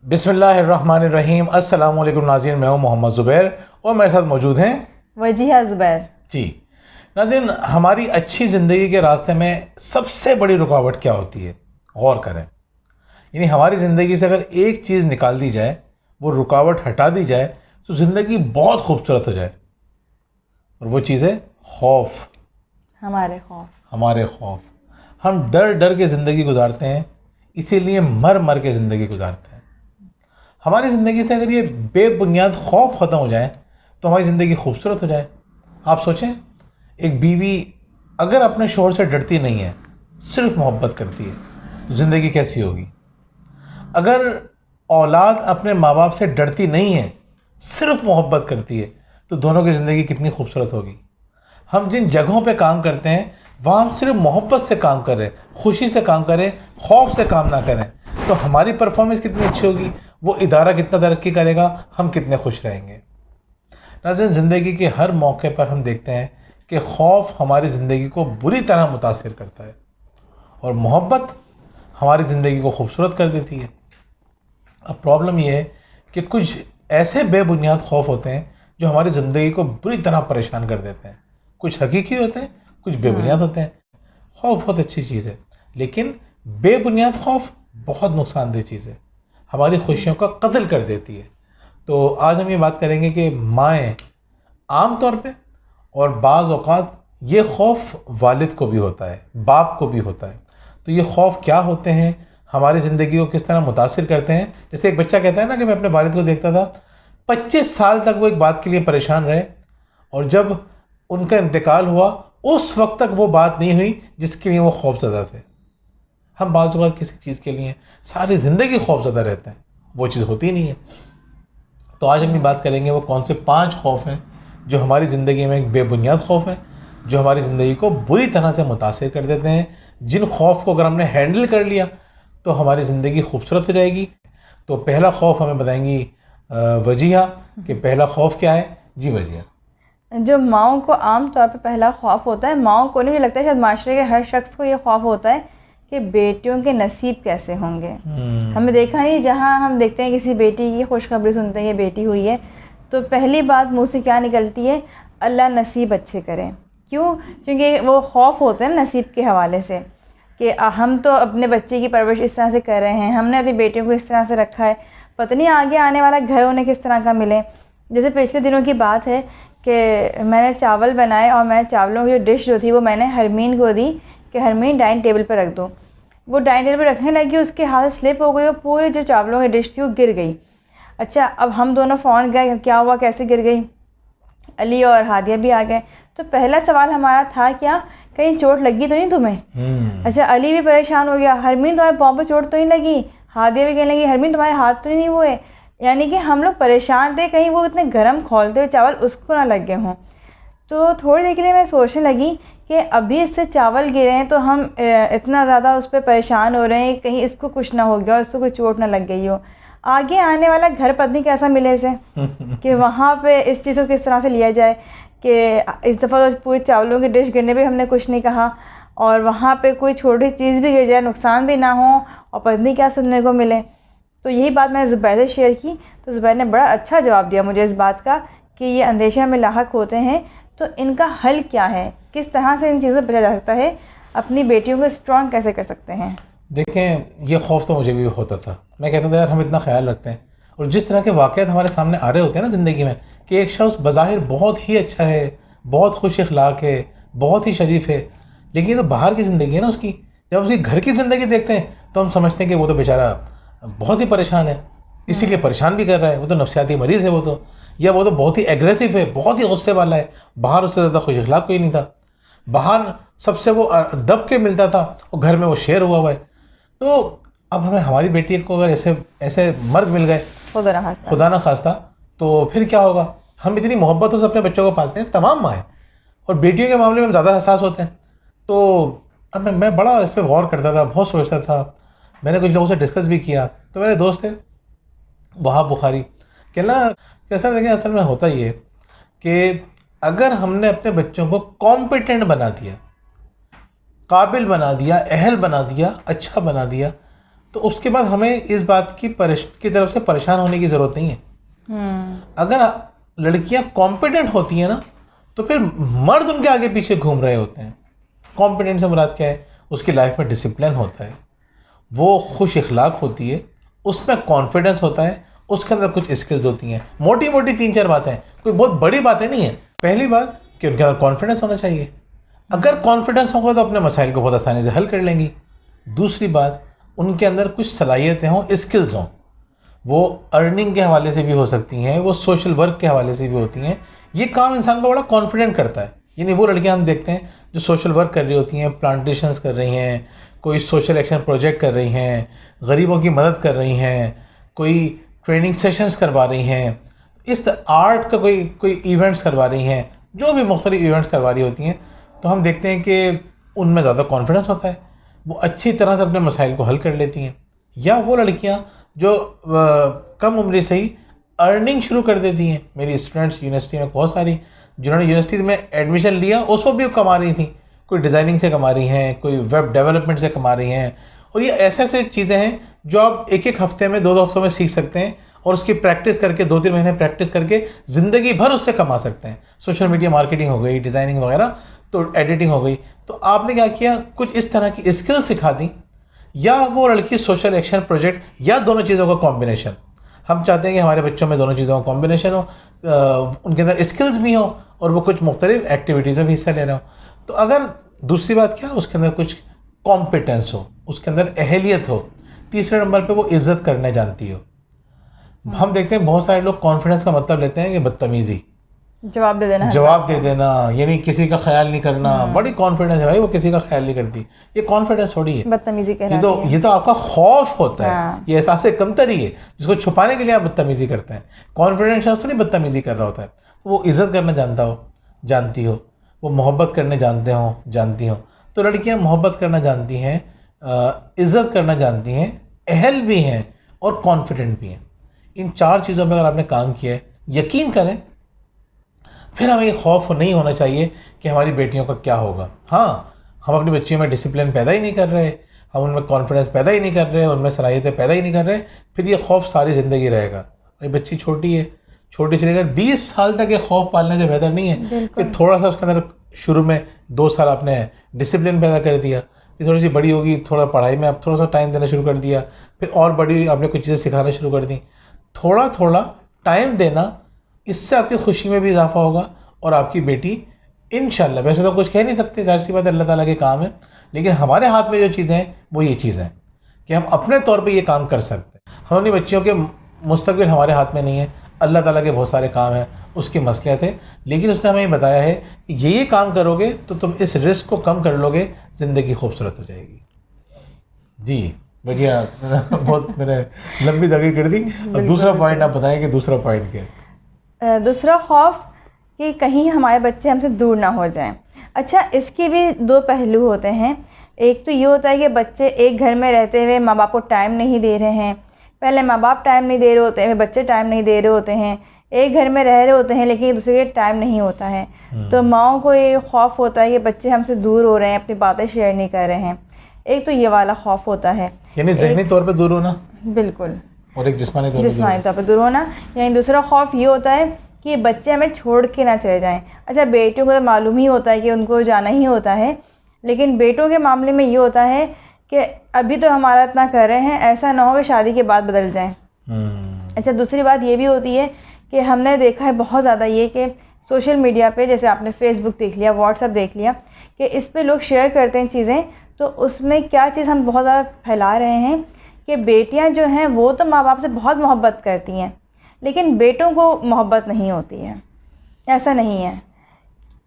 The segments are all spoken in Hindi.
बिस्मिल्लाहिर्रहमानिर्रहीम। अस्सलाम वालेकुम नाज़रीन, मैं हूँ मोहम्मद ज़ुबैर और मेरे साथ मौजूद हैं वजीहा ज़ुबैर जी। नाज़रीन, हमारी अच्छी ज़िंदगी के रास्ते में सबसे बड़ी रुकावट क्या होती है? गौर करें। यानी हमारी ज़िंदगी से अगर एक चीज़ निकाल दी जाए, वो रुकावट हटा दी जाए, तो ज़िंदगी बहुत खूबसूरत हो जाए। और वो चीज़ है खौफ। हमारे खौफ। हम डर डर के ज़िंदगी गुजारते हैं, इसीलिए मर मर के ज़िंदगी गुजारते हैं। हमारी ज़िंदगी से अगर ये बेबुनियाद खौफ ख़त्म हो जाए तो हमारी ज़िंदगी खूबसूरत हो जाए। आप सोचें, एक बीवी अगर अपने शौहर से डरती नहीं है, सिर्फ मोहब्बत करती है, तो ज़िंदगी कैसी होगी? अगर औलाद अपने माँ बाप से डरती नहीं है, सिर्फ मोहब्बत करती है, तो दोनों की ज़िंदगी कितनी खूबसूरत होगी। हम जिन जगहों पे काम करते हैं, वहाँ हम सिर्फ मोहब्बत से काम करें, खुशी से काम करें, खौफ से काम ना करें, तो हमारी परफॉर्मेंस कितनी अच्छी होगी, वो इदारा कितना तरक्की करेगा, हम कितने खुश रहेंगे। नाज़रीन, ज़िंदगी के हर मौके पर हम देखते हैं कि खौफ हमारी ज़िंदगी को बुरी तरह मुतासिर करता है और मोहब्बत हमारी ज़िंदगी को खूबसूरत कर देती है। अब प्रॉब्लम ये है कि कुछ ऐसे बेबुनियाद खौफ होते हैं जो हमारी ज़िंदगी को बुरी तरह परेशान कर देते हैं। कुछ हकीकी होते हैं, कुछ बेबुनियाद होते हैं। खौफ बहुत अच्छी चीज़ है, लेकिन बेबुनियाद खौफ बहुत नुकसानदेह चीज़ है, हमारी खुशियों का कत्ल कर देती है। तो आज हम ये बात करेंगे कि माएँ आम तौर पे और बाज़ औक़ात ये खौफ वालिद को भी होता है, बाप को भी होता है। तो ये खौफ क्या होते हैं, हमारी ज़िंदगी को किस तरह मुतासिर करते हैं? जैसे एक बच्चा कहता है ना कि मैं अपने वालिद को देखता था, 25 साल तक वो एक बात के लिए परेशान रहे और जब उनका इंतकाल हुआ उस वक्त तक वो बात नहीं हुई जिसके लिए वो खौफज़दा थे। हम बाज़ औक़ात किसी चीज़ के लिए सारी ज़िंदगी खौफज़दा रहते हैं, वो चीज़ होती नहीं है। तो आज हम ये बात करेंगे वो कौन से 5 खौफ हैं जो हमारी ज़िंदगी में एक बेबुनियाद खौफ है, जो हमारी ज़िंदगी को बुरी तरह से मुतासिर कर देते हैं। जिन खौफ को अगर हमने हैंडल कर लिया तो हमारी ज़िंदगी खूबसूरत हो जाएगी। तो पहला खौफ हमें बताएंगी वजीहा कि पहला खौफ क्या है। जी वजीहा। जो माओं को आम तौर पे पहला खौफ होता है, माओं को नहीं, मुझे लगता है शायद माशरे के हर शख्स को ये खौफ होता है कि बेटियों के नसीब कैसे होंगे। हमने देखा नहीं, जहाँ हम देखते हैं किसी बेटी की खुशखबरी सुनते हैं ये बेटी हुई है, तो पहली बात मुँह से क्या निकलती है? अल्लाह नसीब अच्छे करें। क्यों? क्योंकि वो खौफ होते हैं नसीब के हवाले से कि हम तो अपने बच्चे की परवरिश इस तरह से कर रहे हैं, हमने अपनी बेटियों को इस तरह से रखा है, पता नहीं आगे आने वाला घर उन्हें किस तरह का मिले। जैसे पिछले दिनों की बात है कि मैंने चावल बनाए और मैं चावलों की डिश जो थी वो मैंने हरमीन को दी कि हरमीन डाइनिंग टेबल पर रख दो। वो डाइनिंग टेबल पर रखने लगी, उसके हाथ स्लिप हो गई और पूरे जो चावलों की डिश थी वो गिर गई। अच्छा, अब हम दोनों फ़ौरन गए, क्या हुआ, कैसे गिर गई? अली और हादिया भी आ गए। तो पहला सवाल हमारा था क्या, कहीं चोट लगी तो नहीं तुम्हें? अच्छा, अली भी परेशान हो गया, हरमीन तुम्हारे पाँव पर चोट तो नहीं लगी? हादिया भी कहने लगी, हरमीन तुम्हारे हाथ तो नहीं हुए? यानी कि हम लोग परेशान थे कहीं वो इतने गर्म खोलते हुए चावल उसको ना लग गए हों। तो थोड़ी देर के लिए मैं सोचने लगी कि अभी इससे चावल गिरे हैं तो हम इतना ज़्यादा उस पर परेशान हो रहे हैं, कहीं इसको कुछ ना हो गया, इसको कोई चोट ना लग गई हो, आगे आने वाला घर पत्नी कैसा मिले इसे कि वहाँ पे इस चीज़ को किस तरह से लिया जाए कि इस दफ़ा तो पूरे चावलों की डिश गिरने पे हमने कुछ नहीं कहा और वहाँ पे कोई छोटी चीज़ भी गिर जाए, नुकसान भी ना हो और पत्नी क्या सुनने को मिले। तो यही बात मैंने ज़ुबैर से शेयर की, तो ज़ुबैर ने बड़ा अच्छा जवाब दिया मुझे इस बात का कि ये अंदेशा में लाहक होते हैं, तो इनका हल क्या है, किस तरह से इन चीज़ों से बचा जा सकता है, अपनी बेटियों को स्ट्रॉन्ग कैसे कर सकते हैं। देखें, ये खौफ तो मुझे भी होता था। मैं कहता था यार हम इतना ख्याल रखते हैं और जिस तरह के वाक़यात हमारे सामने आ रहे होते हैं ना ज़िंदगी में कि एक शख्स बज़ाहिर बहुत ही अच्छा है, बहुत खुश अखलाक है, बहुत ही शरीफ है, लेकिन ये तो बाहर की ज़िंदगी है ना उसकी। जब उसकी घर की ज़िंदगी देखते हैं तो हम समझते हैं कि वो तो बेचारा बहुत ही परेशान है, इसीलिए परेशान भी कर रहा है, वो तो नफ्सियाती मरीज़ है, वो तो, या वो तो बहुत ही एग्रेसिव है, बहुत ही गुस्से वाला है। बाहर उससे ज़्यादा खुश अखलाक कोई नहीं था, बाहर सबसे वो दब के मिलता था और घर में वो शेर हुआ है। तो अब हमें हमारी बेटी को अगर ऐसे ऐसे मर्द मिल गए, खुदा ना खास्ता, तो फिर क्या होगा? हम इतनी मोहब्बतों से अपने बच्चों को पालते हैं, तमाम माएँ, और बेटियों के मामले में हम ज़्यादा हसास होते हैं। तो अब मैं बड़ा इस पर गौर करता था, बहुत सोचता था, मैंने कुछ लोगों से डिस्कस भी किया। तो मेरे दोस्त थे वहाब बुखारी, कहना कैसा, देखें असल में होता ही है कि अगर हमने अपने बच्चों को कॉम्पिटेंट बना दिया, काबिल बना दिया, अहल बना दिया, अच्छा बना दिया, तो उसके बाद हमें इस बात की तरफ से परेशान होने की ज़रूरत नहीं है। अगर लड़कियां कॉम्पिटेंट होती हैं ना, तो फिर मर्द उनके आगे पीछे घूम रहे होते हैं। कॉम्पिटेंट से मुराद क्या है? उसकी लाइफ में डिसिप्लिन होता है, वो खुश इखलाक होती है, उसमें कॉन्फिडेंस होता है, उसके अंदर कुछ स्किल्स होती हैं। मोटी मोटी 3-4 बातें, कोई बहुत बड़ी बातें नहीं है। पहली बात कि उनके अंदर कॉन्फिडेंस होना चाहिए। अगर कॉन्फिडेंस होगा तो अपने मसाइल को बहुत आसानी से हल कर लेंगी। दूसरी बात, उनके अंदर कुछ सलाहियतें हों, स्किल्स हों। वो अर्निंग के हवाले से भी हो सकती हैं, वो सोशल वर्क के हवाले से भी होती हैं। ये काम इंसान को बड़ा कॉन्फिडेंट करता है। यानी वो लड़कियां हम देखते हैं जो सोशल वर्क कर रही होती हैं, प्लांटेशंस कर रही हैं, कोई सोशल एक्शन प्रोजेक्ट कर रही हैं, गरीबों की मदद कर रही हैं, कोई ट्रेनिंग सेशंस करवा रही हैं, इस आर्ट का कोई इवेंट्स करवा रही हैं, जो भी मुख्तलिफ इवेंट्स करवा रही होती हैं, तो हम देखते हैं कि उनमें ज़्यादा कॉन्फिडेंस होता है, वो अच्छी तरह से अपने मसाइल को हल कर लेती हैं। या वो लड़कियां जो कम उम्र से ही अर्निंग शुरू कर देती हैं। मेरी स्टूडेंट्स यूनिवर्सिटी में बहुत सारी, जिन्होंने यूनिवर्सिटी में एडमिशन लिया उस वक्त भी कमा रही थी। कोई डिज़ाइनिंग से कमा रही हैं, कोई वेब डेवलपमेंट से कमा रही हैं। और ये ऐसे ऐसे चीज़ें हैं जो आप एक एक हफ्ते में 2-2 हफ्तों में सीख सकते हैं, और उसकी प्रैक्टिस करके 2-3 महीने प्रैक्टिस करके ज़िंदगी भर उससे कमा सकते हैं। सोशल मीडिया मार्केटिंग हो गई, डिज़ाइनिंग वगैरह, तो एडिटिंग हो गई। तो आपने क्या किया, कुछ इस तरह की स्किल सिखा दी, या वो लड़की सोशल एक्शन प्रोजेक्ट, या दोनों चीज़ों का कॉम्बिनेशन। हम चाहते हैं कि हमारे बच्चों में दोनों चीज़ों का कॉम्बिनेशन हो, उनके अंदर स्किल्स भी हो और वो कुछ मुख्तलिफ एक्टिविटीज़ में भी हिस्सा ले रहे हो। तो अगर दूसरी बात क्या, उसके अंदर कुछ कॉम्पिटेंस हो, उसके अंदर अहलियत हो। तीसरे नंबर पे वो इज़्ज़त करने जानती हो। हम देखते हैं बहुत सारे लोग कॉन्फिडेंस का मतलब लेते हैं कि बदतमीज़ी, जवाब दे देना, यानी किसी का ख्याल नहीं करना। बड़ी कॉन्फिडेंस है भाई, वो किसी का ख्याल नहीं करती, ये कॉन्फिडेंस थोड़ी है, बदतमीजी कहलाती है। ये तो आपका खौफ होता है, ये एहसास कमतरी है जिसको छुपाने के लिए आप बदतमीजी करते हैं। कॉन्फिडेंस शख्स थोड़ी बदतमीजी कर रहा होता है। वो इज़्ज़त करना जानती हो, वो मोहब्बत करने जानती हो। तो लड़कियां मोहब्बत करना जानती हैं, इज़्ज़त करना जानती हैं, अहल भी हैं और कॉन्फिडेंट भी हैं। इन 4 चीज़ों पर अगर आपने काम किया है, यकीन करें, फिर हमें ये खौफ नहीं होना चाहिए कि हमारी बेटियों का क्या होगा। हाँ, हम अपनी बच्चियों में डिसिप्लिन पैदा ही नहीं कर रहे, हम उनमें कॉन्फिडेंस पैदा ही नहीं कर रहे, उनमें सलाहियतें पैदा ही नहीं कर रहे, फिर ये खौफ सारी ज़िंदगी रहेगा। ये बच्ची छोटी है, छोटी से लेकर 20 साल तक ये खौफ पालने से बेहतर नहीं है कि थोड़ा सा उसके अंदर शुरू में 2 साल आपने डिसिप्लिन पैदा कर दिया, फिर थोड़ी सी बड़ी होगी, थोड़ा पढ़ाई में आप थोड़ा सा टाइम देना शुरू कर दिया, फिर और बड़ी आपने कुछ चीज़ें सिखाना शुरू कर दी। थोड़ा थोड़ा टाइम देना, इससे आपकी खुशी में भी इजाफा होगा और आपकी बेटी इंशाल्लाह, वैसे तो कुछ कह नहीं सकते, ज़ाहिर सी बात अल्लाह ताला के काम है, लेकिन हमारे हाथ में जो चीज़ें हैं वो ये चीज़ें हैं कि हम अपने तौर पे ये काम कर सकते हैं। हम अपनी बच्चियों के मुस्तकबिल हमारे हाथ में नहीं है, अल्लाह ताला के बहुत सारे काम हैं, उसकी मसलियत है, लेकिन उसने हमें बताया है कि ये काम करोगे तो तुम इस रिस्क को कम कर लोगे, ज़िंदगी खूबसूरत हो जाएगी। जी भैया, बहुत मैंने लंबी तकरीर कर दी। अब दूसरा पॉइंट आप बताएं कि दूसरा पॉइंट क्या है? दूसरा खौफ कि कहीं हमारे बच्चे हमसे दूर ना हो जाएं। अच्छा, इसके भी 2 पहलू होते हैं। एक तो ये होता है कि बच्चे एक घर में रहते हुए माँ बाप को टाइम नहीं दे रहे हैं। पहले माँ बाप टाइम नहीं दे रहे होते हैं, बच्चे टाइम नहीं दे रहे होते हैं, एक घर में रह रहे होते हैं लेकिन एक दूसरे के टाइम नहीं होता है। तो माँओं को ये खौफ होता है कि बच्चे हमसे दूर हो रहे हैं, अपनी बातें शेयर नहीं कर रहे हैं। एक तो ये वाला खौफ होता है, यानी ज़हनी तौर पे दूर होना, बिल्कुल, और एक जिस्मानी तौर पे दूर होना। यानी दूसरा खौफ ये होता है कि बच्चे हमें छोड़ के ना चले जाएं। अच्छा, बेटियों को तो मालूम ही होता है कि उनको जाना ही होता है, लेकिन बेटों के मामले में ये होता है कि अभी तो हमारा इतना कर रहे हैं, ऐसा ना हो कि शादी के बाद बदल जाएं। अच्छा, दूसरी बात ये भी होती है कि हमने देखा है बहुत ज़्यादा ये कि सोशल मीडिया पे, जैसे आपने फेसबुक देख लिया, व्हाट्सएप देख लिया, कि इस पे लोग शेयर करते हैं चीज़ें, तो उसमें क्या चीज़ हम बहुत ज़्यादा फैला रहे हैं कि बेटियां जो हैं वो तो माँ बाप से बहुत मोहब्बत करती हैं, लेकिन बेटों को मोहब्बत नहीं होती है। ऐसा नहीं है,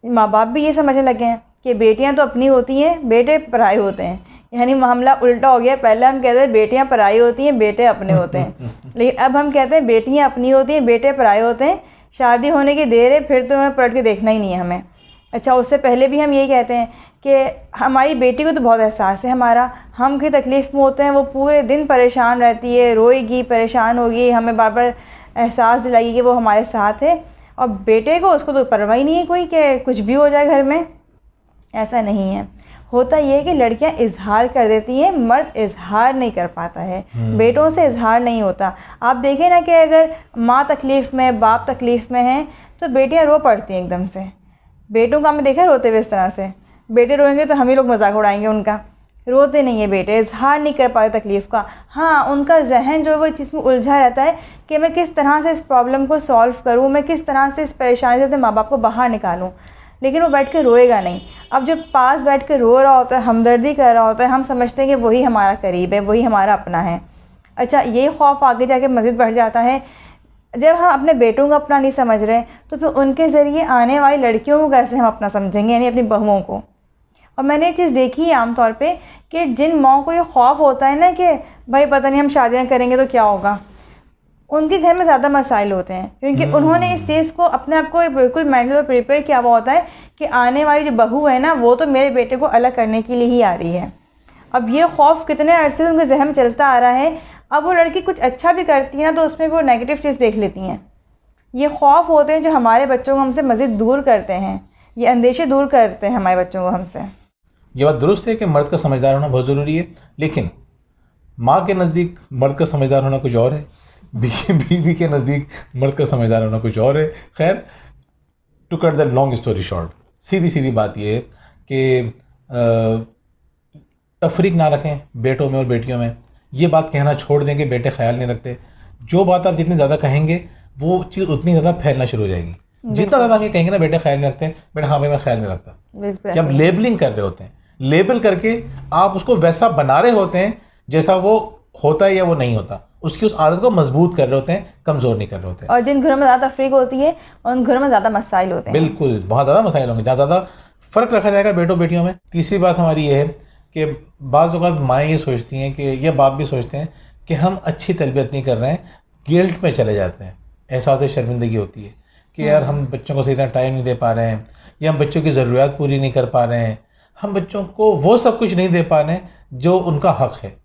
माँ बाप भी ये समझने लगे हैं कि बेटियां तो अपनी होती हैं, बेटे पराए होते हैं। यानी मामला उल्टा हो गया। पहले हम कहते हैं बेटियां पराई होती हैं, बेटे अपने होते हैं, लेकिन अब हम कहते हैं बेटियां अपनी होती हैं, बेटे पराए होते हैं। शादी होने की देर है, फिर तो हमें पलट के देखना ही नहीं है हमें। अच्छा, उससे पहले भी हम यही कहते हैं कि हमारी बेटी को तो बहुत एहसास है हमारा, हम की तकलीफ़ में होते हैं, वो पूरे दिन परेशान रहती है, रोएगी, परेशान होगी, हमें बार बार एहसास दिलाएगी कि वो हमारे साथ है। और बेटे को, उसको तो परवाह ही नहीं है कोई कि कुछ भी हो जाए घर में, ऐसा नहीं है। होता ये है कि लड़कियां इजहार कर देती हैं, मर्द इजहार नहीं कर पाता है, बेटों से इजहार नहीं होता। आप देखें ना कि अगर माँ तकलीफ़ में, बाप तकलीफ़ में हैं तो बेटियां रो पड़ती हैं एकदम से। बेटों का हमने देखा है रोते हुए इस तरह से, बेटे रोएंगे तो हम ही लोग मजाक उड़ाएंगे उनका, रोते नहीं है बेटे, इजहार नहीं कर पाते तकलीफ़ का। हाँ, उनका जहन जो है वो इस चीज़ में उलझा रहता है कि मैं किस तरह से इस प्रॉब्लम को सॉल्व करूँ, मैं किस तरह से इस परेशानी से अपने माँ बाप को बाहर निकालूँ, लेकिन वो बैठ के रोएगा नहीं। अब जब पास बैठ के रो रहा होता है, हमदर्दी कर रहा होता है, हम समझते हैं कि वही हमारा करीब है, वही हमारा अपना है। अच्छा, ये खौफ आगे जाके मज़ीद बढ़ जाता है जब हम अपने बेटों को अपना नहीं समझ रहे, तो फिर उनके ज़रिए आने वाली लड़कियों को कैसे हम अपना समझेंगे, यानी अपनी बहुओं को। और मैंने ये चीज़ देखी है आम तौर पे कि जिन माओं को ये खौफ होता है ना कि भाई पता नहीं हम शादियाँ करेंगे तो क्या होगा, उनके घर में ज़्यादा मसाइल होते हैं, क्योंकि उन्होंने इस चीज़ को अपने आप को बिल्कुल मेंटली प्रिपेयर किया हुआ होता है कि आने वाली जो बहू है ना वो तो मेरे बेटे को अलग करने के लिए ही आ रही है। अब ये खौफ कितने अरसे से उनके जहन में चलता आ रहा है, अब वो लड़की कुछ अच्छा भी करती है ना तो उसमें वो नेगेटिव चीज़ देख लेती हैं। ये खौफ होते हैं जो हमारे बच्चों को हमसे मज़ीद दूर करते हैं, ये अंदेशे दूर करते हैं हमारे बच्चों को हमसे। ये बात दुरुस्त है कि मर्द का समझदार होना बहुत ज़रूरी है, लेकिन माँ के नज़दीक मर्द का समझदार होना कुछ और है, बीवी के नज़दीक मर्द का समझदार होना कुछ और है। खैर, to cut the long story short, सीधी सीधी बात ये है कि तफरीक ना रखें बेटों में और बेटियों में। ये बात कहना छोड़ देंगे बेटे ख्याल नहीं रखते। जो बात आप जितनी ज़्यादा कहेंगे वो चीज़ उतनी ज़्यादा फैलना शुरू हो जाएगी। जितना ज़्यादा हम ये कहेंगे ना बेटे ख्याल नहीं रखते, बेटा हाँ भाई मैं ख्याल नहीं रखता, कि आप लेबलिंग कर रहे होते हैं, लेबल करके आप उसको वैसा बना रहे होते हैं जैसा वो होता है या वो नहीं होता, उसकी उस आदत को मजबूत कर रहे होते हैं, कमज़ोर नहीं कर रहे होते हैं। और जिन घरों में ज़्यादा तफरीक होती है उन घरों में ज़्यादा मसाइल होते हैं। बिल्कुल, बहुत ज़्यादा मसाइल होंगे जहाँ ज़्यादा फ़र्क रखा जाएगा बेटों बेटियों में। तीसरी बात हमारी ये है कि बाज़ औक़ात माएँ ये सोचती हैं कि या बाप भी सोचते हैं कि हम अच्छी तरबियत नहीं कर रहे हैं, गिल्ट में चले जाते हैं, एहसास शर्मिंदगी होती है कि यार हम बच्चों को सही तरह टाइम नहीं दे पा रहे हैं, या हम बच्चों की ज़रूरियात पूरी नहीं कर पा रहे हैं, हम बच्चों को वो सब कुछ नहीं दे पा रहे हैं जो उनका हक़ है।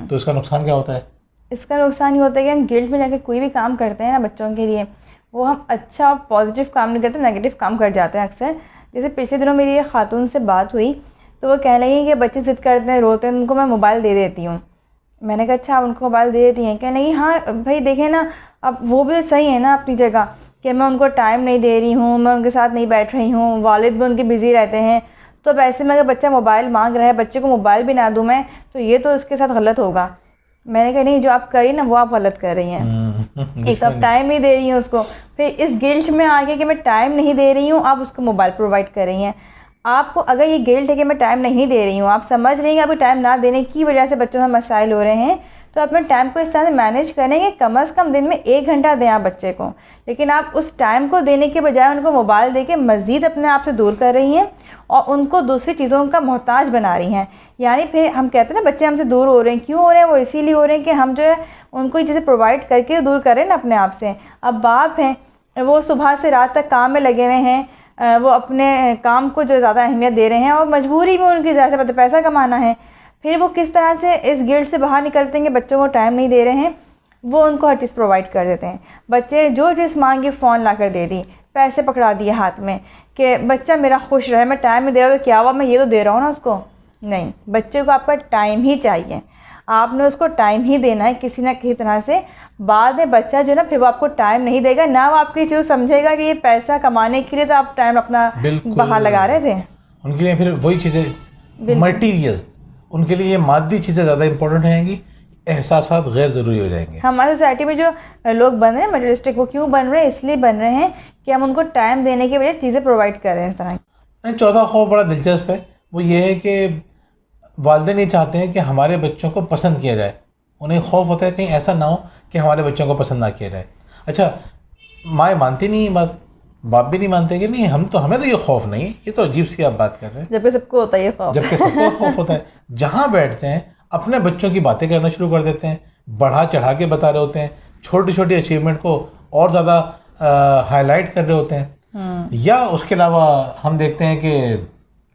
तो इसका नुकसान क्या होता है? इसका नुकसान ये होता है कि हम गिल्ट में जाके कोई भी काम करते हैं ना बच्चों के लिए, वो हम अच्छा पॉजिटिव काम नहीं करते, नेगेटिव काम कर जाते हैं अक्सर। जैसे पिछले दिनों मेरी एक खातून से बात हुई तो वो कहने लगी कि बच्चे ज़िद करते हैं, रोते हैं, उनको मैं मोबाइल दे देती हूँ। मैंने कहा अच्छा आप उनको मोबाइल दे देती हैं? कहने लगी हाँ भाई देखें ना, अब वो भी सही है ना अपनी जगह कि मैं उनको टाइम नहीं दे रही हूँ, मैं उनके साथ नहीं बैठ रही हूँ, वालिद भी उनके बिज़ी रहते हैं, तो अब ऐसे में अगर बच्चा मोबाइल मांग रहा है, बच्चे को मोबाइल भी ना दूँ मैं, तो ये तो उसके साथ गलत होगा। मैंने कहा नहीं, जो आप कर रही ना वो आप गलत कर रही हैं। एक आप टाइम नहीं दे रही हैं उसको, फिर इस गिल्ट में आके कि मैं टाइम नहीं दे रही हूँ, आप उसको मोबाइल प्रोवाइड कर रही हैं। आपको अगर ये गिल्ट है कि मैं टाइम नहीं दे रही हूँ, आप समझ रही हैं आपको टाइम ना देने की वजह से बच्चों में मसाइल हो रहे हैं, तो अपने टाइम को इस तरह से मैनेज करें कि कम से कम दिन में 1 घंटा दें आप बच्चे को, लेकिन आप उस टाइम को देने के बजाय उनको मोबाइल दे के मज़ीद अपने आप से दूर कर रही हैं और उनको दूसरी चीज़ों का मोहताज बना रही हैं। यानी फिर हम कहते हैं ना बच्चे हमसे दूर हो रहे हैं, क्यों हो रहे हैं? वो इसीलिए हो रहे हैं कि हम जो है उनको ये चीज़ें प्रोवाइड करके दूर करें ना अपने आप से। अब बाप हैं, वो सुबह से रात तक काम में लगे हुए हैं, वो अपने काम को जो ज़्यादा अहमियत दे रहे हैं और मजबूरी में उनकी ज़्यादा पैसा कमाना है, फिर वो किस तरह से इस गिल्ट से बाहर निकलते हैं कि बच्चों को टाइम नहीं दे रहे हैं, वो उनको हर चीज़ प्रोवाइड कर देते हैं। बच्चे जो चीज़ मांगी फ़ोन ला कर दे दी, पैसे पकड़ा दिए हाथ में कि बच्चा मेरा खुश रहे, मैं टाइम नहीं दे रहा तो क्या हुआ, मैं ये तो दे रहा हूँ ना उसको। नहीं, बच्चे को आपका टाइम ही चाहिए, आपने उसको टाइम ही देना है किसी ना किसी तरह से। बाद में बच्चा जो ना फिर वो आपको टाइम नहीं देगा ना, वो आपकी चीज़ समझेगा कि ये पैसा कमाने के लिए तो आप टाइम अपना बाहर लगा रहे थे। उनके लिए फिर वही चीज़ें मटीरियल, उनके लिए ये मादी चीज़ें ज़्यादा इंपॉर्टेंट रहेंगी, एहसासात गैर ज़रूरी हो जाएंगे। हमारी सोसाइटी में जो लोग बन रहे हैं मटेरियलिस्टिक, वो क्यों बन रहे हैं? इसलिए बन रहे हैं कि हम उनको टाइम देने के बजाय चीज़ें प्रोवाइड कर रहे हैं इस तरह। चौथा खौफ बड़ा दिलचस्प है, वो ये है कि वालिदैन ये चाहते हैं कि हमारे बच्चों को पसंद किया जाए। उन्हें खौफ होता है कहीं ऐसा ना हो कि हमारे बच्चों को पसंद ना किया जाए। अच्छा, माएँ मानती नहीं ये बात, बाप भी नहीं मानते कि नहीं हमें तो ये खौफ नहीं है, ये तो अजीब सी आप बात कर रहे हैं। जबकि सबको होता है ये खौफ, जबकि सबको खौफ होता है। जहाँ बैठते हैं अपने बच्चों की बातें करना शुरू कर देते हैं, बढ़ा चढ़ा के बता रहे होते हैं, छोटी छोटी अचीवमेंट को और ज़्यादा हाईलाइट कर रहे होते हैं। या उसके अलावा हम देखते हैं कि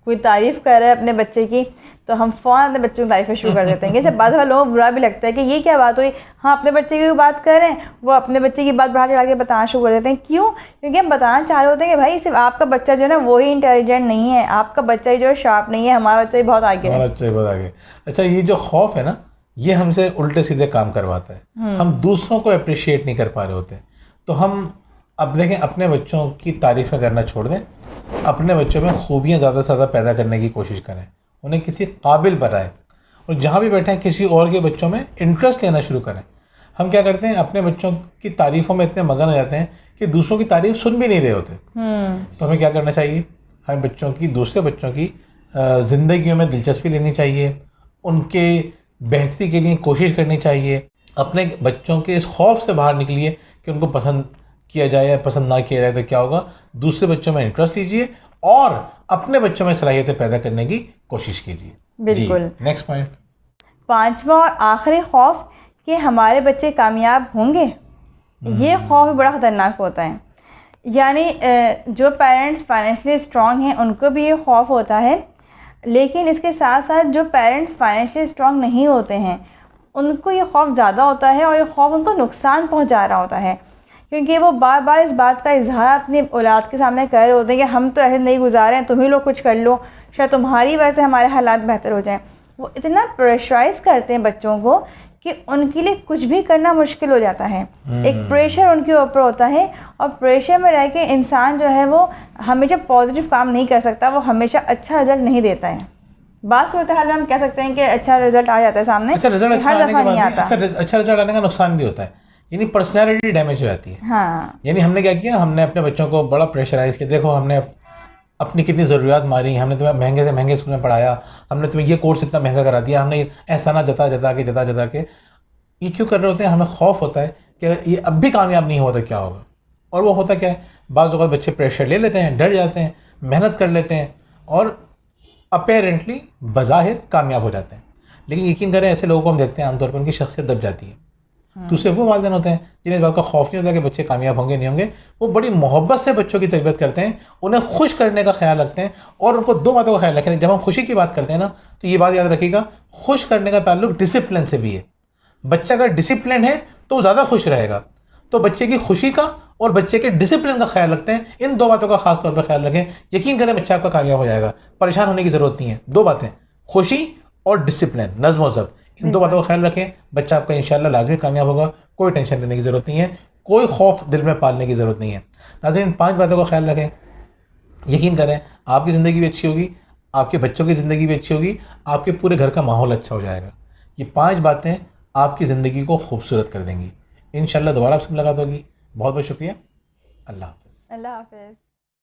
कोई तारीफ़ कर रहा है अपने बच्चे की, तो हम फ़ौरन अपने बच्चों की तारीफ़ें शुरू कर देते हैं कि अच्छा बाद लोगों को बुरा भी लगता है कि ये क्या बात हुई, हाँ अपने बच्चे की बात कर रहे हैं, वो अपने बच्चे की बात बढ़ा चढ़ा के बताना शुरू कर देते हैं। क्यों? क्योंकि हम बताना चाह रहे होते हैं कि भाई सिर्फ आपका बच्चा जो है ना वही इंटेलिजेंट नहीं है, आपका बच्चा ही जो है शार्प नहीं है, हमारा बच्चा ही बहुत आगे है। हमारा बच्चा ही बहुत आगे। अच्छा, ये जो खौफ है ना, ये हमसे उल्टे सीधे काम करवाता है। हम दूसरों को अप्रिशिएट नहीं कर पा रहे होते, तो हम अब देखें अपने बच्चों की तारीफ़ें करना छोड़ दें, अपने बच्चों में खूबियाँ ज़्यादा से ज़्यादा पैदा करने की कोशिश करें, उन्हें किसी काबिल बनाएं, और जहाँ भी बैठे हैं किसी और के बच्चों में इंटरेस्ट लेना शुरू करें। हम क्या करते हैं, अपने बच्चों की तारीफ़ों में इतने मगन हो जाते हैं कि दूसरों की तारीफ़ सुन भी नहीं रहे होते। तो हमें क्या करना चाहिए, हमें बच्चों की, दूसरे बच्चों की ज़िंदगियों में दिलचस्पी लेनी चाहिए, उनके बेहतरी के लिए कोशिश करनी चाहिए। अपने बच्चों के इस खौफ से बाहर निकलिए कि उनको पसंद किया जाए या पसंद ना किया जाए तो क्या होगा, दूसरे बच्चों में इंटरेस्ट लीजिए और अपने बच्चों में सलाहियतें पैदा करने की कोशिश कीजिए। बिल्कुल। नेक्स्ट पॉइंट, 5वां और आखिरी खौफ कि हमारे बच्चे कामयाब होंगे। ये खौफ भी बड़ा ख़तरनाक होता है। यानी जो पेरेंट्स फाइनेंशियली स्ट्रॉन्ग हैं उनको भी ये खौफ होता है, लेकिन इसके साथ साथ जो पेरेंट्स फाइनेंशियली स्ट्रॉन्ग नहीं होते हैं उनको ये खौफ ज़्यादा होता है, और ये खौफ उनको नुकसान पहुंचा रहा होता है, क्योंकि वो बार बार इस बात का इजहार अपनी औलाद के सामने कर रहे होते हैं कि हम तो ऐसे नहीं गुजारे हैं, तुम ही लोग कुछ कर लो, शायद तुम्हारी वजह से हमारे हालात बेहतर हो जाएं। वो इतना प्रेशराइज़ करते हैं बच्चों को कि उनके लिए कुछ भी करना मुश्किल हो जाता है। एक प्रेशर उनके ऊपर होता है, और प्रेशर में रह के इंसान जो है वो हमेशा पॉजिटिव काम नहीं कर सकता, वो हमेशा अच्छा रिजल्ट नहीं देता है। बात सूरत हाल में हम कह सकते हैं कि अच्छा रिजल्ट आ जाता है सामने, अच्छा रिजल्ट अच्छा हर आने दफ़ा के नहीं बाद आता। अच्छा रिजल्ट आने का नुकसान भी होता है, यानी पर्सनैलिटी डैमेज हो जाती है। हाँ, यानी हमने क्या किया, हमने अपने बच्चों को बड़ा प्रेशराइज किया, देखो हमने अपनी कितनी ज़रूरियात मारी, हमने तुम्हें महंगे से महंगे स्कूल में पढ़ाया, हमने तुम्हें ये कोर्स इतना महंगा करा दिया, हमने एहसाना जता जता के ये क्यों कर रहे होते हैं। हमें खौफ होता है कि अगर ये अब भी कामयाब नहीं हुआ तो क्या होगा। और वो होता क्या है, बाज़ औक़ात बच्चे प्रेशर ले लेते हैं, डर जाते हैं, मेहनत कर लेते हैं और अपेरेंटली बज़ाहिर कामयाब हो जाते हैं, लेकिन यकीन करें ऐसे लोगों को हम देखते हैं आमतौर पर उनकी शख्सियत दब जाती है। दूसरे वो वालिदैन होते हैं जिन्हें इस बात का खौफ नहीं होता कि बच्चे कामयाब होंगे नहीं होंगे, वो बड़ी मोहब्बत से बच्चों की तरबियत करते हैं, उन्हें खुश करने का ख्याल रखते हैं, और उनको दो बातों का ख्याल रखें। जब हम खुशी की बात करते हैं ना, तो ये बात याद रखिएगा, खुश करने का ताल्लुक डिसिप्लिन से भी है। बच्चा अगर डिसिप्लिन है तो वो ज़्यादा खुश रहेगा। तो बच्चे की खुशी का और बच्चे के डिसिप्लिन का ख्याल रखते हैं, इन दो बातों का खास तौर पर ख्याल रखें, यकीन करें बच्चा आपका कामयाब हो जाएगा। परेशान होने की ज़रूरत नहीं है। दो बातें, खुशी और डिसिप्लिन, नज़्म व ज़ब्त, इन दो बातों का ख्याल रखें, बच्चा आपका इंशाल्लाह लाजमी कामयाब होगा। कोई टेंशन लेने की ज़रूरत नहीं है, कोई खौफ दिल में पालने की ज़रूरत नहीं है। नाज़रीन, 5 बातों का ख्याल रखें, यकीन करें आपकी ज़िंदगी भी अच्छी होगी, आपके बच्चों की ज़िंदगी भी अच्छी होगी, आपके पूरे घर का माहौल अच्छा हो जाएगा। ये 5 बातें आपकी ज़िंदगी को खूबसूरत कर देंगी। इंशाल्लाह दोबारा आपसे मुलाकात होगी। बहुत बहुत शुक्रिया। अल्लाह हाफ़िज़। अल्लाह हाफ़िज़।